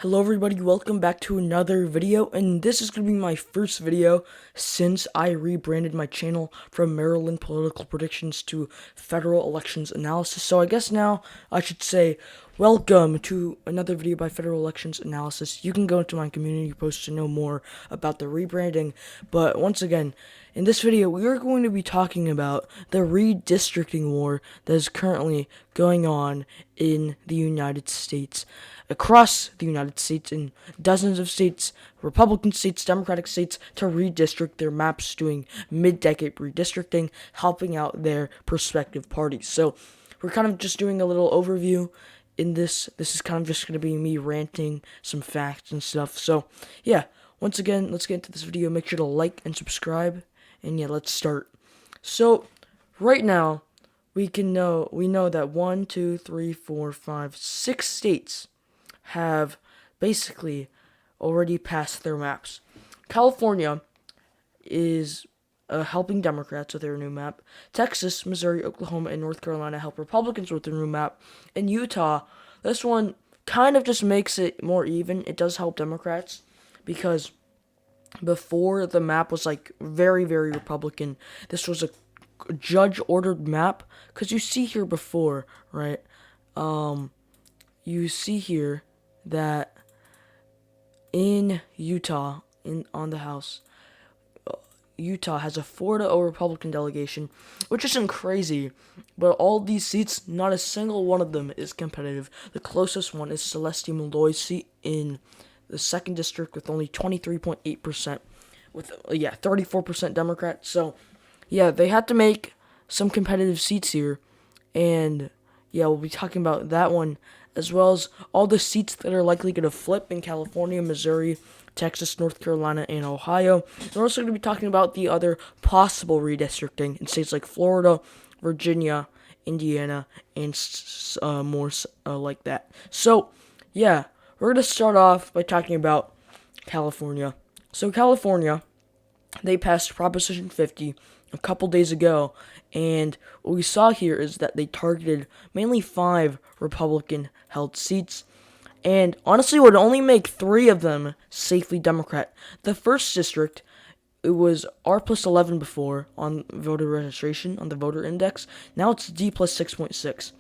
Hello everybody, welcome back to another video, and this is going to be my first video since I rebranded my channel from Maryland Political Predictions to Federal Elections Analysis. So I guess now I should say welcome to another video by Federal Elections Analysis. You can go into my community post to know more about the rebranding, but once again, in this video, we are going to be talking about the redistricting war that is currently going on in the United States. Across the United States, in dozens of states, Republican states, Democratic states, to redistrict their maps, doing mid-decade redistricting, helping out their prospective parties. So we're kind of just doing a little overview in this. This is kind of just going to be me ranting some facts and stuff. So yeah, once again, let's get into this video. Make sure to like and subscribe. And yeah, let's start. So right now, we know that 1, 2, 3, 4, 5, 6 states have basically already passed their maps. California is helping Democrats with their new map. Texas, Missouri, Oklahoma, and North Carolina help Republicans with their new map. In Utah, this one kind of just makes it more even. It does help Democrats because before the map was like very, very Republican. This was a judge-ordered map, because you see here before, right? You see here that in Utah, on the House, Utah has a 4-0 Republican delegation, which isn't crazy, but all these seats, not a single one of them is competitive. The closest one is Celeste Malloy's seat in the 2nd district with only 23.8%, with 34% Democrat. So yeah, they had to make some competitive seats here, and yeah, we'll be talking about that one, as well as all the seats that are likely going to flip in California, Missouri, Texas, North Carolina, and Ohio. We're also going to be talking about the other possible redistricting in states like Florida, Virginia, Indiana, and more like that. So yeah, we're going to start off by talking about California. So California, they passed Proposition 50 a couple days ago, and what we saw here is that they targeted mainly 5 Republican-held seats, and honestly would only make 3 of them safely Democrat. The 1st district, it was R plus 11 before on voter registration, on the voter index. Now it's D plus 6.6.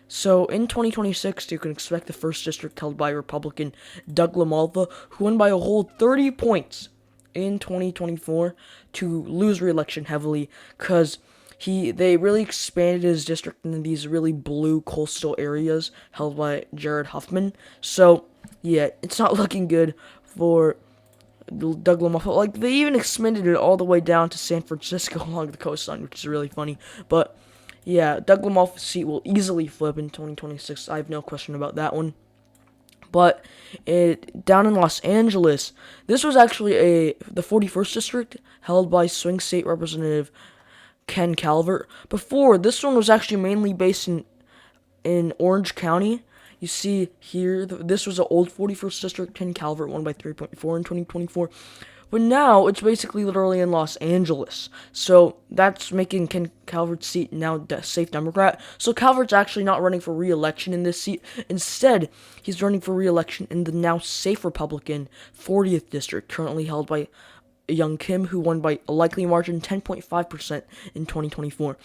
So in 2026, you can expect the 1st district held by Republican Doug LaMalva, who won by a whole 30 points in 2024, to lose re-election heavily, because they really expanded his district into these really blue coastal areas held by Jared Huffman. So yeah, it's not looking good for Doug LaMalva. Like, they even expanded it all the way down to San Francisco along the coastline, which is really funny. But yeah, Doug LaMalva's seat will easily flip in 2026. I have no question about that one. But down in Los Angeles, this was actually the 41st district held by swing state representative Ken Calvert. Before, this one was actually mainly based in Orange County. You see here, this was an old 41st district. Ken Calvert won by 3.4 in 2024. But now, it's basically literally in Los Angeles. So, that's making Ken Calvert's seat now safe Democrat. So, Calvert's actually not running for re-election in this seat. Instead, he's running for re-election in the now safe Republican 40th district, currently held by Young Kim, who won by a likely margin 10.5% in 2024.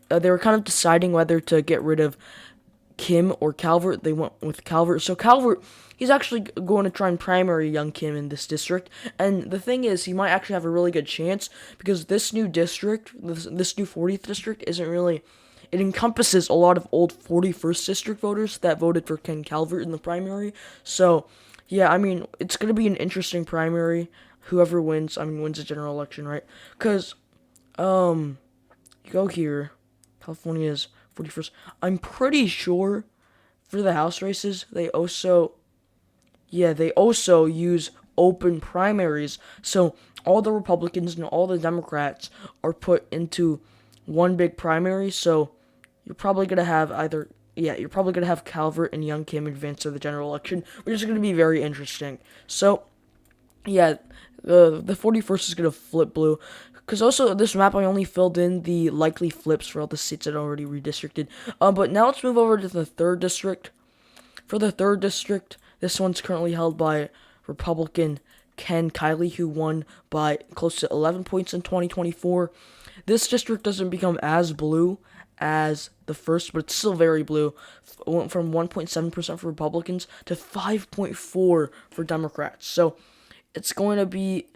They were kind of deciding whether to get rid of Kim or Calvert. They went with Calvert. So Calvert, he's actually going to try and primary Young Kim in this district. And the thing is, he might actually have a really good chance, because this new district, this new 40th district, isn't really... It encompasses a lot of old 41st district voters that voted for Ken Calvert in the primary. So, yeah, I mean, it's going to be an interesting primary. Whoever wins, wins the general election, right? Because, you go here, California's 41st. I'm pretty sure for the House races, they also use open primaries. So all the Republicans and all the Democrats are put into one big primary. So you're probably going to have Calvert and Young Kim advance to the general election, which is going to be very interesting. So, yeah, the 41st is going to flip blue. Because also, this map, I only filled in the likely flips for all the seats that are already redistricted. But now let's move over to the 3rd district. For the 3rd district, This one's currently held by Republican Ken Kiley, who won by close to 11 points in 2024. This district doesn't become as blue as the first, but it's still very blue. It went from 1.7% for Republicans to 5.4% for Democrats. So it's going to be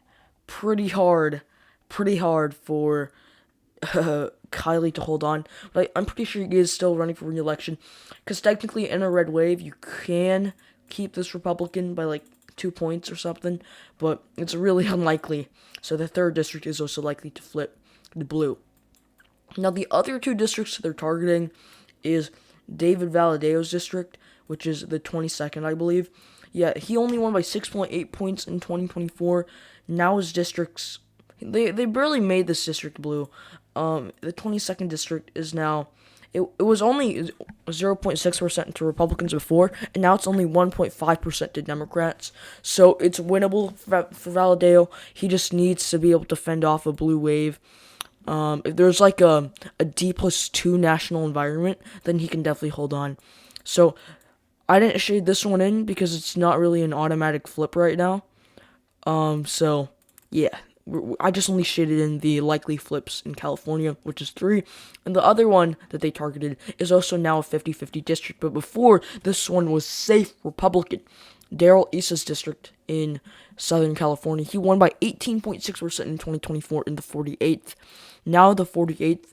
pretty hard for Kiley to hold on. But I'm pretty sure he is still running for re-election, because technically in a red wave you can keep this Republican by like 2 points or something, but it's really unlikely. So the third district is also likely to flip to blue. Now the other two districts they're targeting is David Valadeo's district, which is the 22nd, I believe. Yeah, he only won by 6.8 points in 2024. Now his districts, they barely made this district blue. The 22nd district is now, it was only 0.6% to Republicans before, and now it's only 1.5% to Democrats. So it's winnable for Valadeo. He just needs to be able to fend off a blue wave. If there's like a D+2 national environment, then he can definitely hold on. So I didn't shade this one in because it's not really an automatic flip right now. So yeah, I just only shaded in the likely flips in California, which is 3. And the other one that they targeted is also now a 50-50 district, but before, this one was safe Republican. Darrell Issa's district in Southern California. He won by 18.6% in 2024 in the 48th. Now the 48th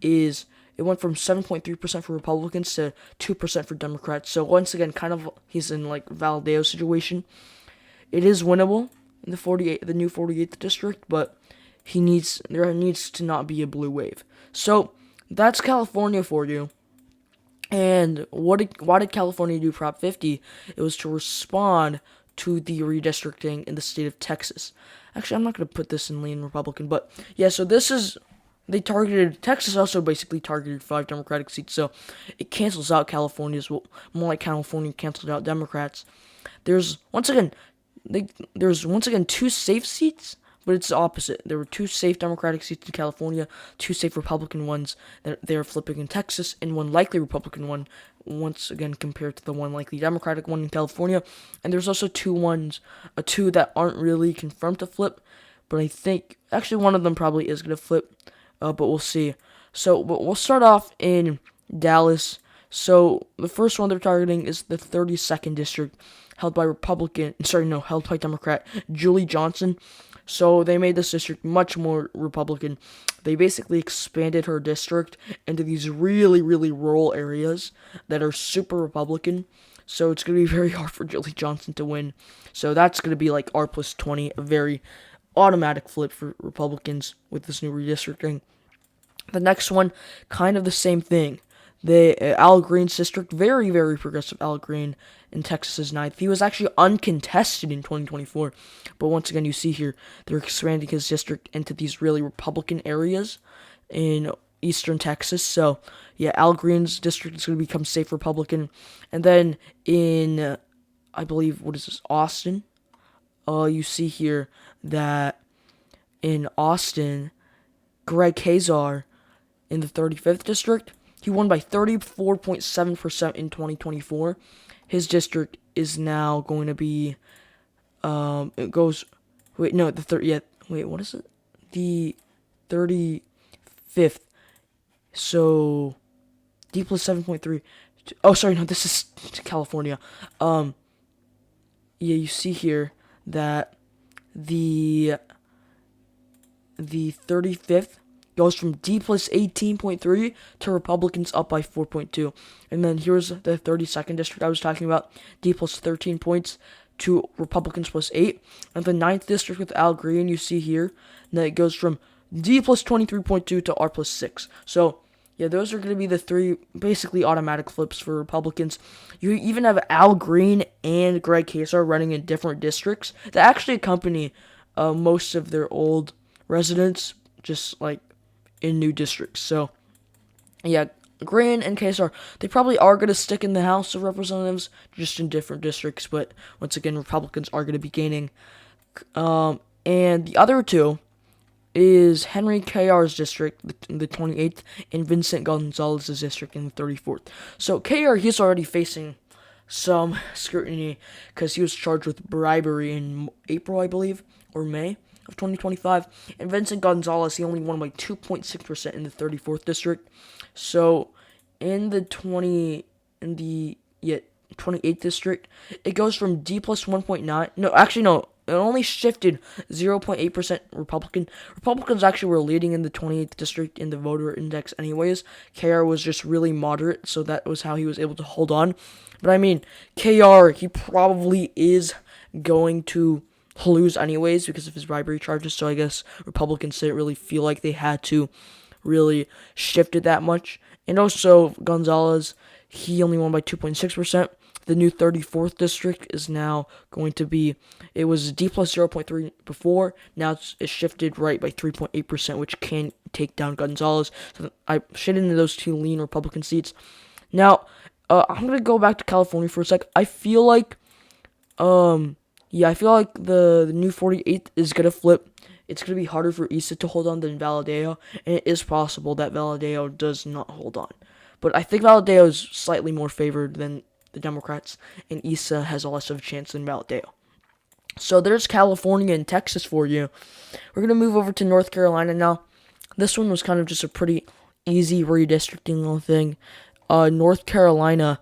it went from 7.3% for Republicans to 2% for Democrats. So once again, kind of he's in like Valadeo's situation. It is winnable in the new 48th district, but there needs to not be a blue wave. So that's California for you. And why did California do Prop 50? It was to respond to the redistricting in the state of Texas. Actually, I'm not going to put this in lean Republican, but yeah, so Texas also basically targeted 5 Democratic seats, so it cancels out California's, more like California canceled out Democrats. There's once again 2 safe seats, but it's the opposite. There were 2 safe Democratic seats in California, 2 safe Republican ones that they're flipping in Texas, and 1 likely Republican one, once again compared to the 1 likely Democratic one in California. And there's also 2 that aren't really confirmed to flip, but I think actually one of them probably is going to flip, but we'll see. So we'll start off in Dallas. So the first one they're targeting is the 32nd district, held by Democrat Julie Johnson. So they made this district much more Republican. They basically expanded her district into these really, really rural areas that are super Republican. So it's going to be very hard for Julie Johnson to win. So that's going to be like R+20, a very automatic flip for Republicans with this new redistricting. The next one, kind of the same thing. The Al Green's district, very, very progressive Al Green in Texas's 9th. He was actually uncontested in 2024. But once again, you see here, they're expanding his district into these really Republican areas in eastern Texas. So, yeah, Al Green's district is going to become safe Republican. And then in, I believe, Austin? You see here that in Austin, Greg Hazar in the 35th district, he won by 34.7% in 2024. His district is now going to be, The 35th. So, D plus 7.3. Oh, sorry, no, this is California. Yeah, you see here that the 35th goes from D plus 18.3 to Republicans up by 4.2. And then here's the 32nd district I was talking about, D plus 13 points to Republicans plus 8. And the 9th district with Al Green, you see here, that it goes from D plus 23.2 to R plus 6. So, yeah, those are going to be the 3 basically automatic flips for Republicans. You even have Al Green and Greg Casar running in different districts that actually accompany most of their old residents, just like in new districts. So, yeah, Green and Casar, they probably are going to stick in the House of Representatives, just in different districts, but once again, Republicans are going to be gaining. And the other 2 is Henry K.R.'s district, the 28th, and Vincent Gonzalez's district in the 34th. So, K.R., he's already facing some scrutiny because he was charged with bribery in April, I believe, or May of 2025. And Vincent Gonzalez, he only won by 2.6% in the 34th district. So in the 28th district, it goes from D plus 1.9. No, actually no. It only shifted 0.8% Republican. Republicans actually were leading in the 28th district in the voter index anyways. KR was just really moderate, so that was how he was able to hold on. But I mean, KR, he probably is going to lose anyways because of his bribery charges, so I guess Republicans didn't really feel like they had to really shift it that much. And also, Gonzalez, he only won by 2.6%. The new 34th district is now going to be, it was D plus 0.3 before, now it's shifted right by 3.8%, which can take down Gonzalez. So I shit into those two lean Republican seats. Now, I'm going to go back to California for a sec. I feel like, I feel like the new 48th is going to flip. It's going to be harder for Issa to hold on than Valadeo, and it is possible that Valadeo does not hold on. But I think Valadeo is slightly more favored than the Democrats, and Issa has a less of a chance than Valadeo. So there's California and Texas for you. We're going to move over to North Carolina now. This one was kind of just a pretty easy redistricting little thing. North Carolina,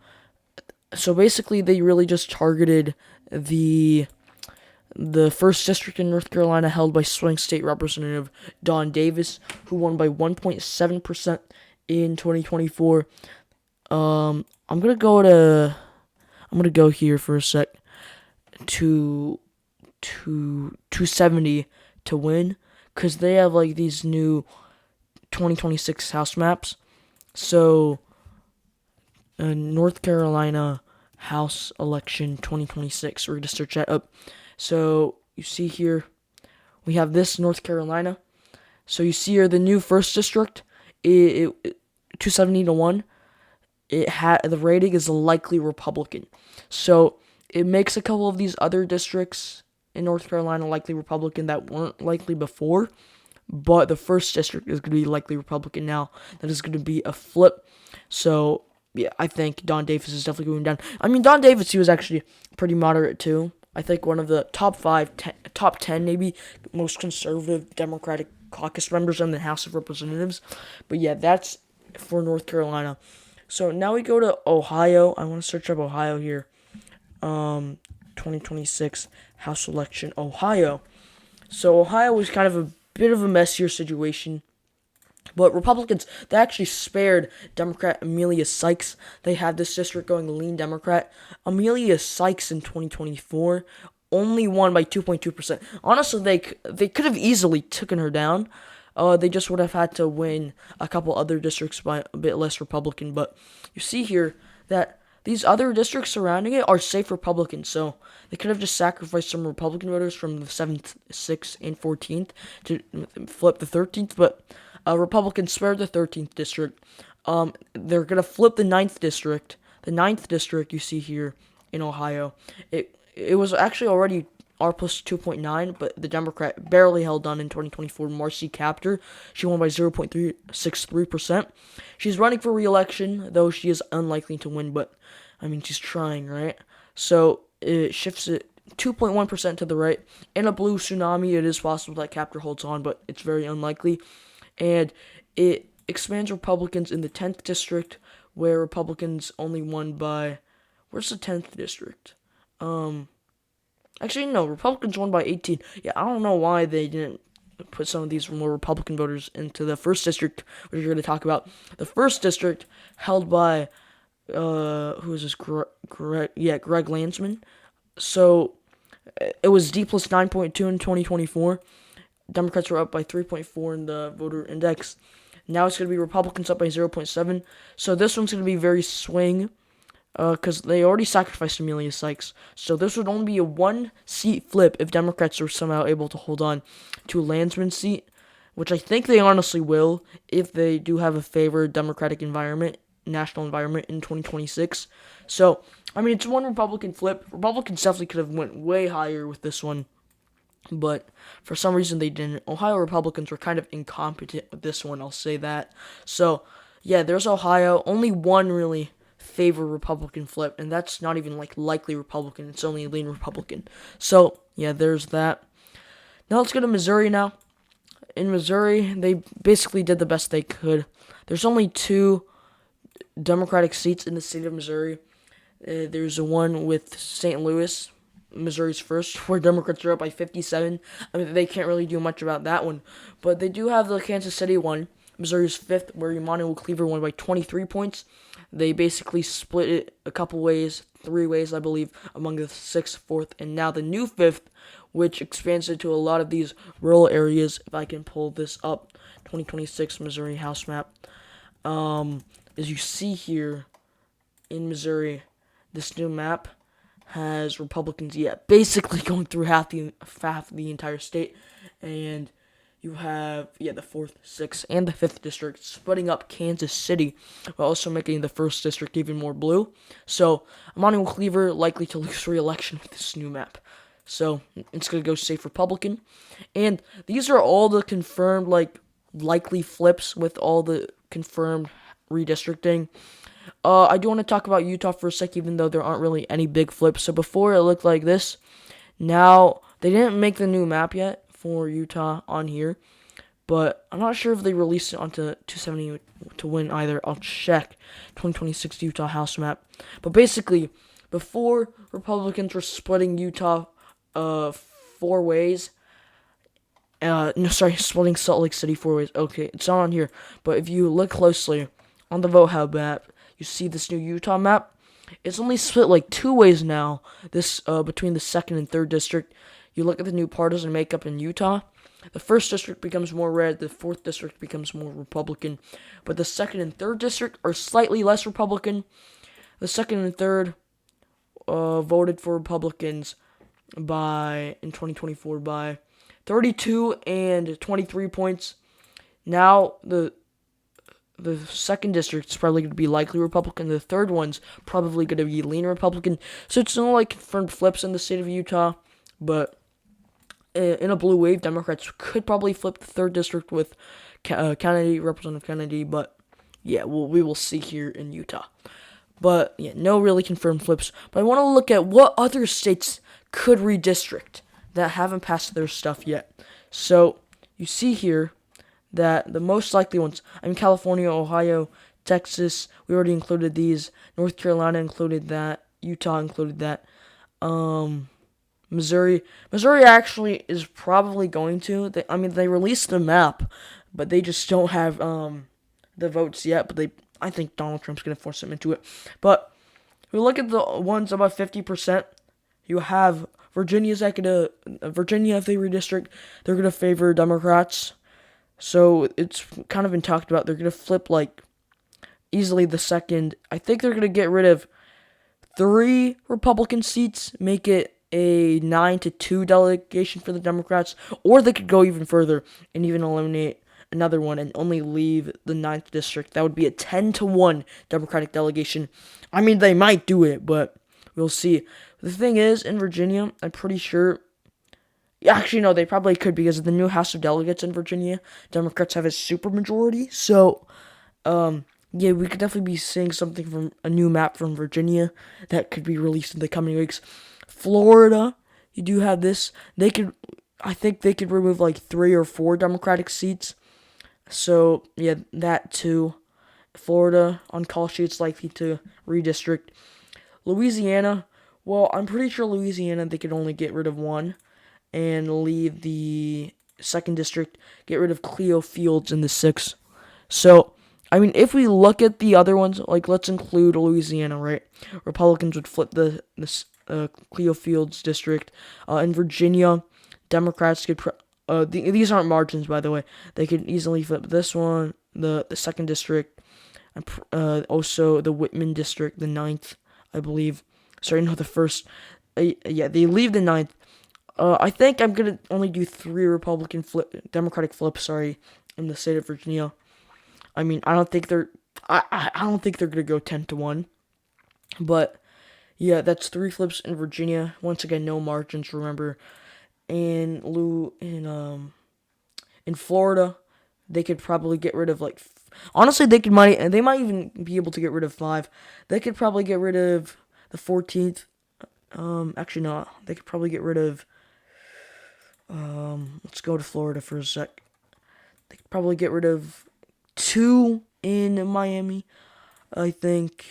so basically they really just targeted the first district in North Carolina held by swing state representative Don Davis, who won by 1.7% in 2024. I'm gonna go here for a sec to 270 to win, because they have like these new 2026 House maps. So North Carolina House election 2026. We're gonna search that up. So you see here, we have this North Carolina. So you see here the new first district, it 270 to 1. The rating is likely Republican. So it makes a couple of these other districts in North Carolina likely Republican that weren't likely before. But the first district is going to be likely Republican now. That is going to be a flip. So yeah, I think Don Davis is definitely going down. I mean, Don Davis, he was actually pretty moderate too. I think one of the top 10 maybe most conservative Democratic caucus members in the House of Representatives. But yeah, that's for North Carolina. So now we go to Ohio. I want to search up Ohio here. 2026 House election, Ohio. So Ohio was kind of a bit of a messier situation. But Republicans, they actually spared Democrat Amelia Sykes. They had this district going lean Democrat. Amelia Sykes in 2024 only won by 2.2%. Honestly, they could have easily taken her down. They just would have had to win a couple other districts by a bit less Republican. But you see here that these other districts surrounding it are safe Republicans. So they could have just sacrificed some Republican voters from the 7th, 6th, and 14th to flip the 13th. But Republicans spared the 13th district. They're going to flip the 9th district. The 9th district you see here in Ohio. It was actually already R plus 2.9, but the Democrat barely held on in 2024. Marcy Kaptur, she won by 0.363%. She's running for re-election, though she is unlikely to win, but, I mean, she's trying, right? So, it shifts it 2.1% to the right. In a blue tsunami, it is possible that Kaptur holds on, but it's very unlikely. And it expands Republicans in the 10th district, where Republicans only won by... Where's the 10th district? Actually, no, Republicans won by 18. Yeah, I don't know why they didn't put some of these more Republican voters into the first district, which we're going to talk about. The first district held by, who is this? Greg Landsman. So, it was D plus 9.2 in 2024. Democrats were up by 3.4 in the voter index. Now it's going to be Republicans up by 0.7. So this one's going to be very swing, because they already sacrificed Amelia Sykes. So this would only be a 1-seat flip if Democrats are somehow able to hold on to a Landsman seat, which I think they honestly will if they do have a favored Democratic environment, national environment in 2026. So, I mean, it's one Republican flip. Republicans definitely could have went way higher with this one, but for some reason they didn't. Ohio Republicans were kind of incompetent with this one, I'll say that. So, yeah, there's Ohio. Only one really favor Republican flip, and that's not even like likely Republican. It's only lean Republican. So yeah, there's that. Now let's go to Missouri now. In Missouri, they basically did the best they could. There's only 2 Democratic seats in the state of Missouri. There's one with St. Louis, Missouri's first, where Democrats are up by 57. I mean, they can't really do much about that one. But they do have the Kansas City one, Missouri's 5th, where Emmanuel Cleaver won by 23 points. They basically split it a couple ways, 3 ways, I believe, among the 6th, 4th, and now the new 5th, which expands it to a lot of these rural areas. If I can pull this up, 2026 Missouri House map. As you see here in Missouri, this new map has Republicans, basically going through half the entire state, and you have, the 4th, 6th, and the 5th district splitting up Kansas City, while also making the 1st district even more blue. So, Emmanuel Cleaver likely to lose re-election with this new map. So, it's going to go safe Republican. And these are all the confirmed, likely flips with all the confirmed redistricting. I do want to talk about Utah for a sec, even though there aren't really any big flips. So, before it looked like this. Now, they didn't make the new map yet for Utah on here, but I'm not sure if they released it onto 270 to win either. I'll check 2026 Utah House map. But basically, before Republicans were splitting Utah 4 ways. Splitting Salt Lake City 4 ways. Okay, it's not on here, but if you look closely on the Vote Hub map, you see this new Utah map. It's only split 2 ways now. This between the 2nd and 3rd district. You look at the new partisan makeup in Utah. The 1st district becomes more red. The 4th district becomes more Republican. But the 2nd and 3rd district are slightly less Republican. The 2nd and 3rd voted for Republicans in 2024 by 32 and 23 points. Now the 2nd district is probably going to be likely Republican. The 3rd one's probably going to be lean Republican. So it's not confirmed flips in the state of Utah, but in a blue wave, Democrats could probably flip the 3rd district with Kennedy, Representative Kennedy, but we will see here in Utah. But no really confirmed flips. But I want to look at what other states could redistrict that haven't passed their stuff yet. So you see here that the most likely ones, California, Ohio, Texas, we already included these. North Carolina included that. Utah included that. Missouri actually is probably going to. They released the map, but they just don't have the votes yet. But I think Donald Trump's going to force them into it. But if we look at the ones above 50%, you have Virginia, if they redistrict, they're going to favor Democrats. So it's kind of been talked about. They're going to flip easily the 2nd. I think they're going to get rid of 3 Republican seats, make it a 9-2 delegation for the Democrats, or they could go even further and even eliminate another one and only leave the 9th district. That would be a 10-1 Democratic delegation. They might do it, but we'll see. The thing is, in Virginia, I'm pretty sure. Actually, no, they probably could because of the new House of Delegates in Virginia. Democrats have a supermajority, so we could definitely be seeing something from a new map from Virginia that could be released in the coming weeks. Florida, you do have this. I think they could remove 3 or 4 Democratic seats. So, that too. Florida, on call sheets, likely to redistrict. Louisiana, well, I'm pretty sure Louisiana, they could only get rid of 1 and leave the 2nd district, get rid of Cleo Fields in the 6th. So, if we look at the other ones, let's include Louisiana, right? Republicans would flip the Cleo Fields district. In Virginia, Democrats could. These aren't margins, by the way. They could easily flip this one, the 2nd district, and also the Whitman district, the 9th, I believe. Sorry, no, the 1st. They leave the 9th. I think I'm gonna only do 3 Democratic flips. In the state of Virginia. I don't think they're. I don't think they're gonna go 10-1. But that's 3 flips in Virginia. Once again, no margins. Remember, in Florida, they could probably get rid of Honestly, they might even be able to get rid of 5. They could probably get rid of the 14th. Actually, no. They could probably get rid of. Let's go to Florida for a sec. They could probably get rid of 2 in Miami. I think.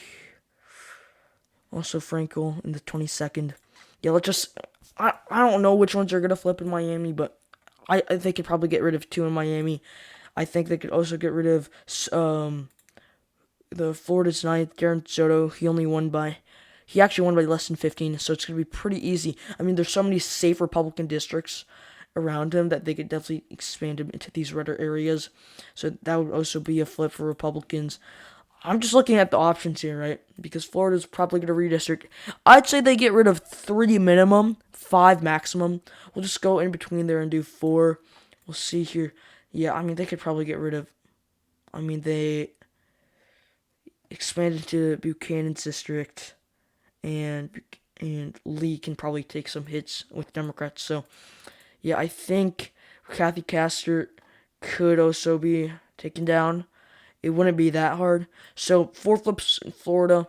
Also, Frankel in the 22nd. Yeah, let's just. I don't know which ones are gonna flip in Miami, but I they could probably get rid of 2 in Miami. I think they could also get rid of the Florida's 9th, Darren Soto. He actually won by less than 15, so it's going to be pretty easy. I mean, there's so many safe Republican districts around him that they could definitely expand him into these redder areas. So that would also be a flip for Republicans. I'm just looking at the options here, right? Because Florida's probably going to redistrict. I'd say they get rid of 3 minimum, 5 maximum. We'll just go in between there and do 4. We'll see here. Yeah, I mean, they could probably get rid of. I mean, they expanded to Buchanan's district, and Lee can probably take some hits with Democrats. So, yeah, I think Kathy Castor could also be taken down. It wouldn't be that hard. So, 4 flips in Florida.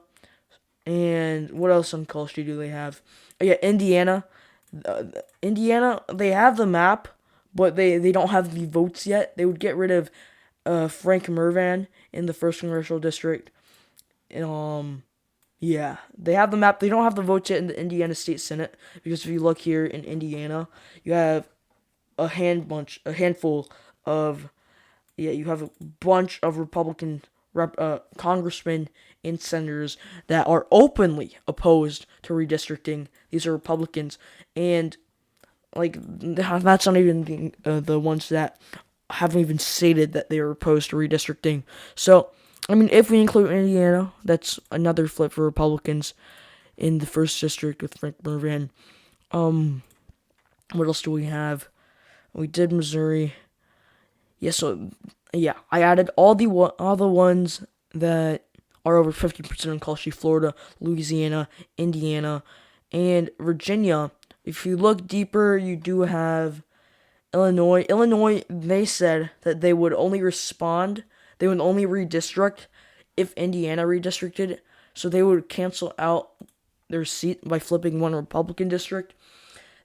And what else on Call Street do they have? Oh, yeah, Indiana. Indiana, they have the map, but they don't have the votes yet. They would get rid of Frank Mervan in the 1st Congressional District. Yeah, they have the map. They don't have the votes yet in the Indiana State Senate, because if you look here in Indiana, you have a handful of, you have a bunch of Republican congressmen and senators that are openly opposed to redistricting. These are Republicans, and like that's not even the ones that haven't even stated that they are opposed to redistricting. So, I mean, if we include Indiana, that's another flip for Republicans in the 1st district with Frank Mervan. What else do we have? We did Missouri. I added all the ones that are over 50% on Call Sheet: Florida, Louisiana, Indiana, and Virginia. If you look deeper, you do have Illinois. Illinois, they said that they would only redistrict if Indiana redistricted. So they would cancel out their seat by flipping one Republican district.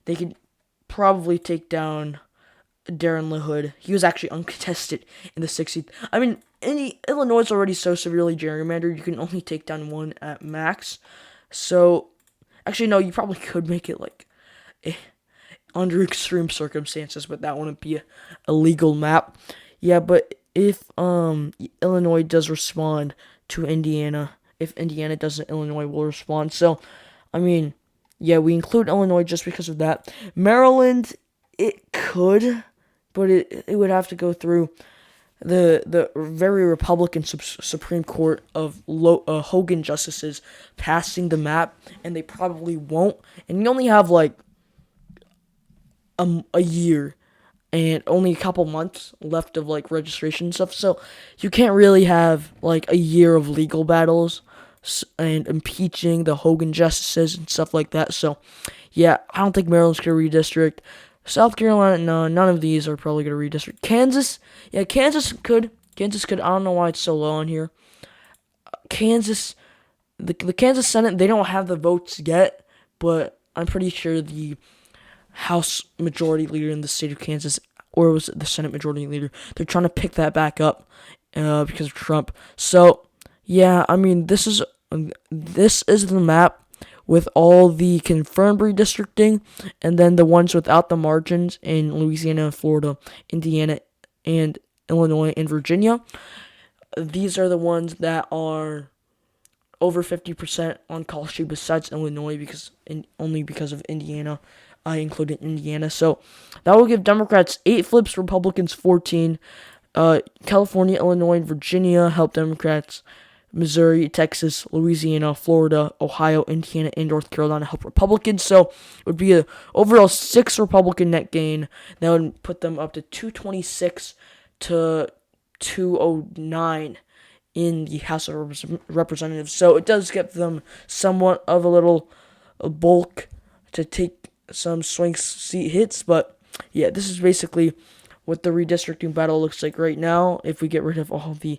They could probably take down Darren LaHood. He was actually uncontested in the 16th. I mean, Illinois is already so severely gerrymandered, you can only take down 1 at max. So, actually, no, you probably could make it like under extreme circumstances, but that wouldn't be a legal map. Yeah, but if Illinois does respond to Indiana, if Indiana doesn't, Illinois will respond. So, I mean, yeah, we include Illinois just because of that. Maryland, it could, but it would have to go through the very Republican Supreme Court of Hogan justices passing the map, and they probably won't. And you only have like a year and only a couple months left of like registration stuff, so you can't really have like a year of legal battles and impeaching the Hogan justices and stuff like that. So yeah, I don't think Maryland's gonna redistrict. South Carolina, no, none of these are probably gonna redistrict. Kansas, yeah, Kansas could. I don't know why it's so low on here. Kansas, the Kansas Senate, they don't have the votes yet, but I'm pretty sure the House Majority Leader in the state of Kansas, or was it the Senate Majority Leader, they're trying to pick that back up because of Trump. So yeah, I mean, this is the map with all the confirmed redistricting, and then the ones without the margins in Louisiana, Florida, Indiana, and Illinois, and Virginia. These are the ones that are over 50% on Call Sheet besides Illinois, only because of Indiana. I included Indiana. So that will give Democrats 8 flips, Republicans 14. California, Illinois, and Virginia help Democrats. Missouri, Texas, Louisiana, Florida, Ohio, Indiana, and North Carolina help Republicans. So it would be an overall 6 Republican net gain. That would put them up to 226 to 209 in the House of Representatives. So it does give them somewhat of a bulk to take some swing seat hits. But yeah, this is basically what the redistricting battle looks like right now. If we get rid of all the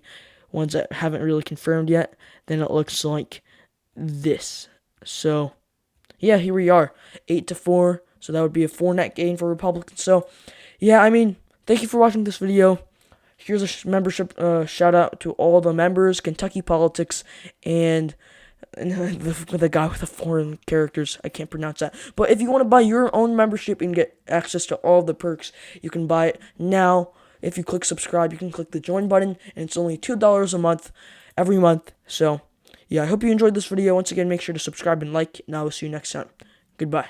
ones that haven't really confirmed yet, then it looks like this. So yeah, here we are, 8-4. So that would be a 4 net gain for Republicans. So yeah, I mean, thank you for watching this video. Here's a membership shout out to all the members, Kentucky Politics, and the guy with the foreign characters. I can't pronounce that. But if you want to buy your own membership and get access to all the perks, you can buy it now. If you click subscribe, you can click the join button, and it's only $2 a month, every month. So yeah, I hope you enjoyed this video. Once again, make sure to subscribe and like, and I will see you next time. Goodbye.